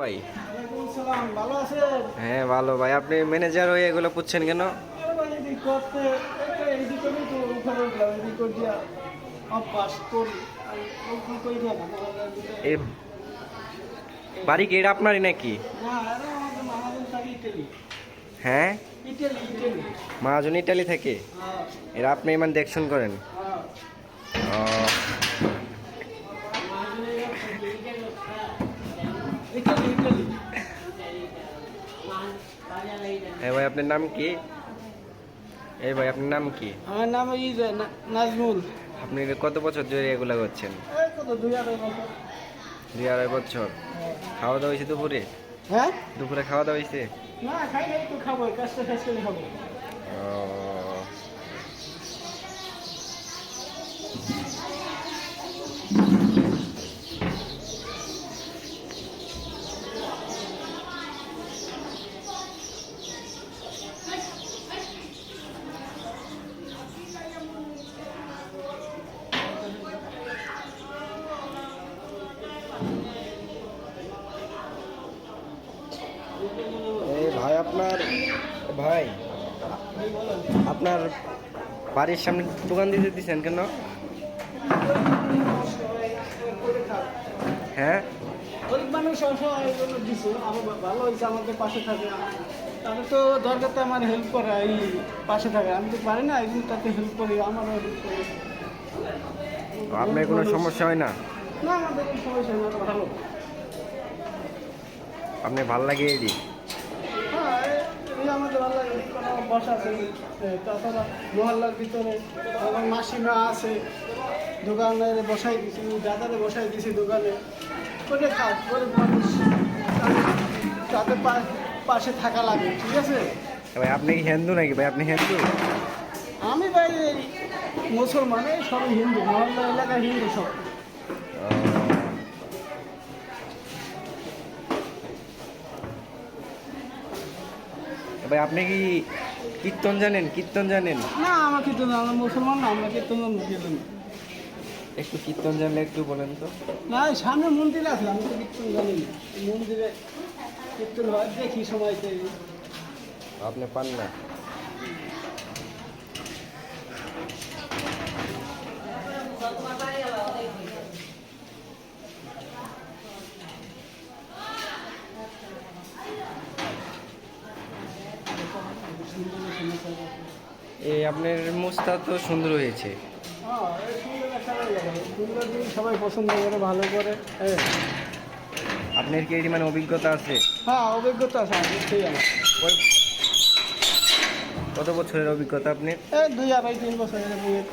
ভাই ভালো আছেন? হ্যাঁ ভালো ভাই। আপনি ম্যানেজার হয়ে এগুলো পুচ্ছেন কেন? আরে ভাই এদিক করতে এদিক করে তো উপরে উঠলাম এদিক করে দিয়া পাস করি আর ওখানে কই দিয়া এ বাড়ি কি এটা আপনারই নাকি? না আরে আমাদের মামাজন থাকি ইটালি হ্যাঁ, ইটালি ইটালি মহাজন ইটালি থেকে। হ্যাঁ এরা আপনি ইমান দেখশন করেন? হ্যাঁ ও, ইটালি ইটালি হ্যাঁ ভাই, আপনার নাম কি? এই ভাই, আপনার নাম কি? আমার নাম নাজমুল। আপনি কত বছর ধরে এগুলা করছেন? এই কত 2-2.5 বছর। 2-2.5 বছর। খাওয়া দাওয়া হয়েছে দুপুরে? হ্যাঁ দুপুরে খাওয়া দাওয়া হয়েছে? না খাই নাই তো খাবো কাজটা শেষ করে খাবো। ও, এই ভাই ভাই আপনার বাড়ির সামনে দোকান দিতে দিচ্ছেন কেন? হ্যাঁ, গরিব মানুষ সবসময় এগুলো দিছে আমার ভালো হয়েছে আমাদের পাশে থাকে। তাদের তো দরকার তো আমার হেল্প করা এই পাশে থাকে, আমি তো পারি না একদিন তাকে হেল্প করি আমারও হেল্প করি। আপনার কোনো সমস্যা হয় না? না আমাদের কোনো সমস্যা না, ভালো। আপনি ভাল লাগে এই দিক? হ্যাঁ এই আমাদের ভালো লাগে বসা আছে। তাছাড়া মহল্লার ভিতরে আমার মাসিমা আছে, দোকানে বসাই দিছি, দাদারে বসাই দিছি দোকানে। করে খাট গরিব মানুষ তাদের পাশে থাকা লাগে, ঠিক আছে। ভাই আপনি কি হিন্দু নাকি? ভাই আপনি হিন্দু? আমি ভাই এই মুসলমান, এই সবাই হিন্দু, মহল্লা এলাকা হিন্দু সব। ভাই আপনি কি কীর্তন জানেন? কীর্তন জানেন? না আমার কীর্তন, আমরা মুসলমান না, আমরা কীর্তন কীর্তন। একটু কীর্তন জানলে একটু বলেন তো। না এই সামনে মন্দির আছে, আমি তো কীর্তন জানি না। মন্দিরে কীর্তন হয় দেখি সময়তে। আপনি পান না? এই আপনার মুস্তা তো সুন্দর হয়েছে। হ্যাঁ এই সুন্দর একটা জায়গা, সুন্দর জিনিস সবাই পছন্দ করে ভালো করে। হ্যাঁ আপনার কি এটি মানে অভিজ্ঞতা আছে? হ্যাঁ অভিজ্ঞতা আছে নিশ্চয়ই আমার। ওই কত বছরের অভিজ্ঞতা আপনার? এই 2-2.5-3 বছর এর বইয়ের।